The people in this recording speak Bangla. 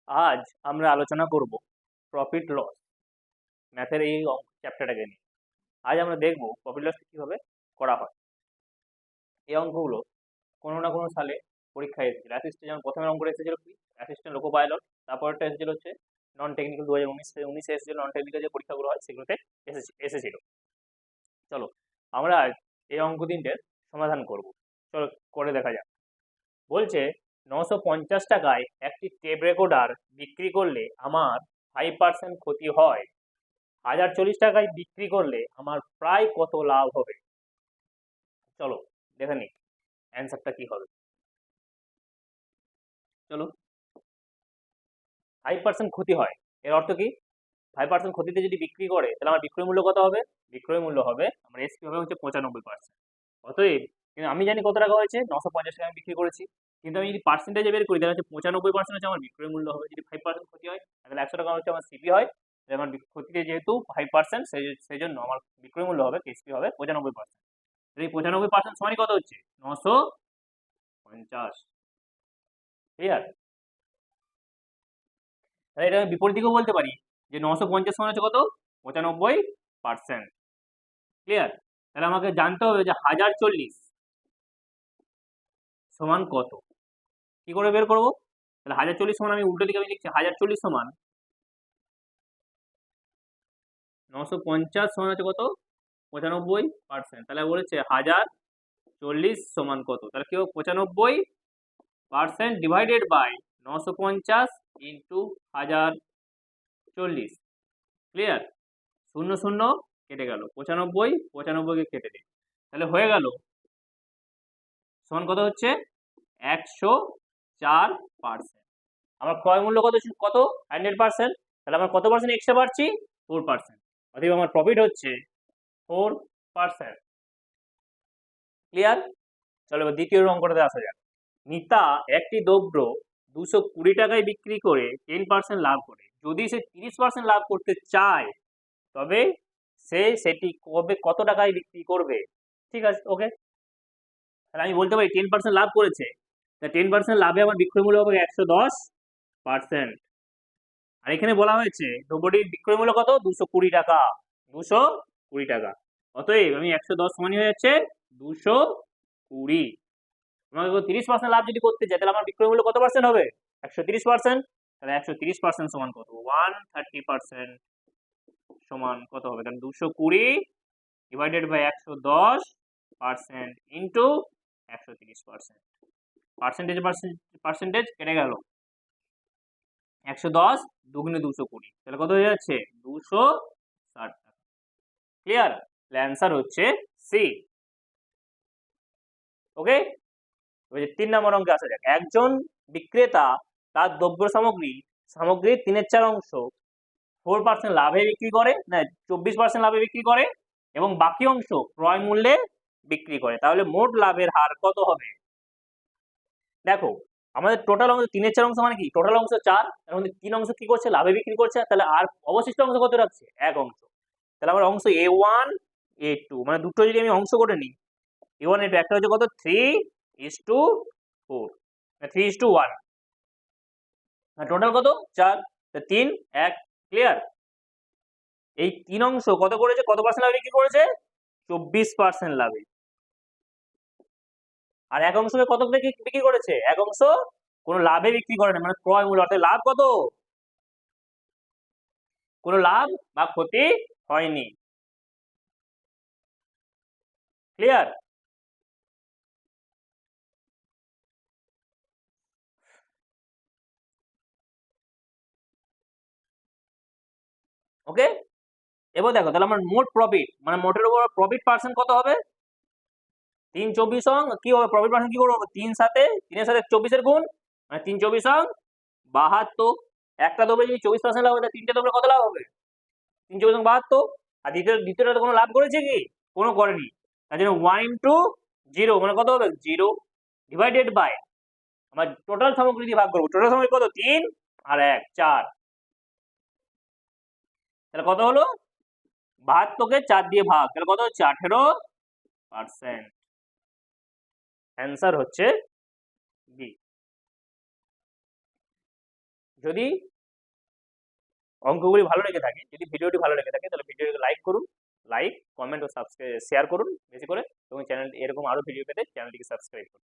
আজ আমরা আলোচনা করব প্রফিট লস ম্যাথের এই চ্যাপ্টারটাকে নিয়ে। আজ আমরা দেখব প্রফিট লস কিভাবে করা হয়। এই অঙ্কগুলো কোনো না কোনো সালে পরীক্ষায় এসেছিল। অ্যাসিস্ট্যান্ট যেমন প্রথমের অঙ্কটা এসেছিল কি অ্যাসিস্ট্যান্ট লোকো পাইলট, তারপরটা এসেছিল হচ্ছে নন টেকনিক্যাল 2019 এসেছিল নন টেকনিক্যাল যে পরীক্ষাগুলো হয় সেগুলোতে এসেছিল। চলো আমরা আজ এই অঙ্ক তিনটের সমাধান করব। চলো করে দেখা যাক। বলছে 950 টাকায় একটি টেপ রেকর্ডার বিক্রি করলে আমার 5% ক্ষতি হয়, 1040 টাকায় বিক্রি করলে আমার প্রায় কত লাভ হবে। চলো দেখে নিই অ্যান্সারটা কি হবে। চলো 5% ক্ষতি হয়, এর অর্থ কি? 5% ক্ষতিতে যদি বিক্রি করে তাহলে আমার বিক্রয় মূল্য কত হবে? বিক্রয় মূল্য হবে আমার এসপি হবে হচ্ছে 95%। অতএব কিন্তু আমি জানি কত টাকা হয়েছে, 950 টাকা আমি বিক্রি করেছি, কিন্তু আমি যদি পার্সেন্টেজে বের করি তাহলে হচ্ছে 95% হচ্ছে আমার বিক্রয় মূল্য হবে। যদি 5% ক্ষতি হয় তাহলে 100 টাকা হচ্ছে আমার সিপি হয়, তাহলে আমার ক্ষতিতে যেহেতু 5% সেই জন্য আমার বিক্রয় মূল্য হবে এসপি হবে 95%। এই 95% সমানই কত হচ্ছে? 950। ক্লিয়ার? তাহলে এটা আমি বিপরীত দিকেও বলতে পারি যে 950 সমান হচ্ছে কত? 95%। ক্লিয়ার? তাহলে আমাকে জানতে হবে যে 1040 সমান কত। কি করে বের করবো? তাহলে 1040 সমান আমি উল্টো দিকে আমি লিখছি 1040 সমান 950 সমান হচ্ছে কত? 95%। তাহলে বলেছে 1040 সমান কত, তাহলে কি হবে? 95% ডিভাইডেড বাই 950 ইন্টু 1040। ক্লিয়ার? শূন্য শূন্য কেটে গেল, 95 কে কেটে দিই, তাহলে হয়ে গেল সমান কত হচ্ছে? 104%। আমার ক্রয় মূল্য কত কত? 100%। তাহলে আমার কত পার্সেন্ট এক্সট্রা পাচ্ছি? 4%। অতএব আমার প্রফিট হচ্ছে 4%। ক্লিয়ার? চলো এবার দ্বিতীয় অঙ্কটাতে আসা যাক। নিতা একটি দ্রব্য 220 টাকায় বিক্রি করে 10% লাভ করে। যদি সে 30% লাভ করতে চায় তবে সে সেটি কবে কত টাকায় বিক্রি করবে? ঠিক আছে, ওকে। তাহলে আমি বলতে পারি 10% লাভ করেছে, তা 10% লাভে আমার বিক্রয় মূল্য হবে 110%। আর এখানে বলা হয়েছে দ্রব্যটির বিক্রয় মূল্য কত? 220 টাকা। 220 টাকা। অতএব আমি 110 সমানই হয়ে যাচ্ছে 220। আমাকে 30% লাভ যদি করতে চাই তাহলে আমার বিক্রয় মূল্য কত পার্সেন্ট হবে? 130%। তাহলে 130% সমান কত? 130% সমান কত হবে? তাহলে 220 ডিভাইডেড বাই 110% ইন্টু 130%। পার্সেন্টেজ কেটে গেল, 110 দুগুণে 220, তাহলে কত হয়ে যাচ্ছে? 260 টাকা। ক্লিয়ার? অ্যান্সার হচ্ছে সি। ওকে, ওই যে 3 নম্বর অঙ্কে আসা যাক। একজন বিক্রেতা তার দ্রব্য সামগ্রীর 3/4 অংশ 4% লাভে বিক্রি করে, না 24% লাভে বিক্রি করে এবং বাকি অংশ ক্রয় মূল্যে বিক্রি করে। তাহলে মোট লাভের হার কত হবে? দেখো আমাদের টোটাল অংশ 3/4 অংশ মানে কি? টোটাল অংশ 4, তার মধ্যে 3 অংশ কি করছে? লাভে বিক্রি করছে। তাহলে আর অবশিষ্ট অংশ কত রাখছে? 1 অংশ। তাহলে আমার অংশ A1 A2 মানে দুটো যদি আমি অংশ করে নিই, A1 A2, একটা হচ্ছে কত? 3:4, 3:1, টোটাল কত? 4, 3 1। ক্লিয়ার? এই 3 অংশ কত করেছে? কত পার্সেন্ট লাভে বিক্রি করেছে? 24% লাভে। আর এক অংশকে কত বিক্রি করেছে? এক অংশ কোনো লাভে বিক্রি করে না, মানে ক্রয় মূল্য। অর্থাৎ লাভ কত? কোনো লাভ বা ক্ষতি হয়নি। ক্লিয়ার? ওকে, এবার দেখো তাহলে আমার মোট প্রফিট মানে মোটের উপর প্রফিট পার্সেন্ট কত হবে? 3/24 কি হবে? প্রফিট পার্সেন্ট কি করবো? 3 সাথে 3 এর সাথে 24 গুণ, মানে 3/24 72। একটা দেবে যদি 24% লাভ হয় তাহলে 3টে দেবে কত লাভ হবে? 3/24 72। আর দ্বিতীয়টা কোনো লাভ করেছে কি? কোনো করেনি। তার জন্য 1 ইন্টু 0 মানে কত হবে? 0 ডিভাইডেড বাই আমার টোটাল সামগ্রী দিয়ে ভাগ করবো। টোটাল সামগ্রী কত? 3 আর 1 4। তাহলে কত হলো? 72কে 4 দিয়ে ভাগ, তাহলে কত হচ্ছে? 18%। অ্যান্সার হচ্ছে বি। যদি অঙ্কগুলি ভালো লেগে থাকে, যদি ভিডিওটি ভালো লেগে থাকে, তাহলে ভিডিওটিকে লাইক করুন, লাইক, কমেন্ট ও সাবস্ক্রাইব শেয়ার করুন বেশি করে, এবং চ্যানেল এরকম আরো ভিডিও পেতে চ্যানেলটিকে সাবস্ক্রাইব করুন।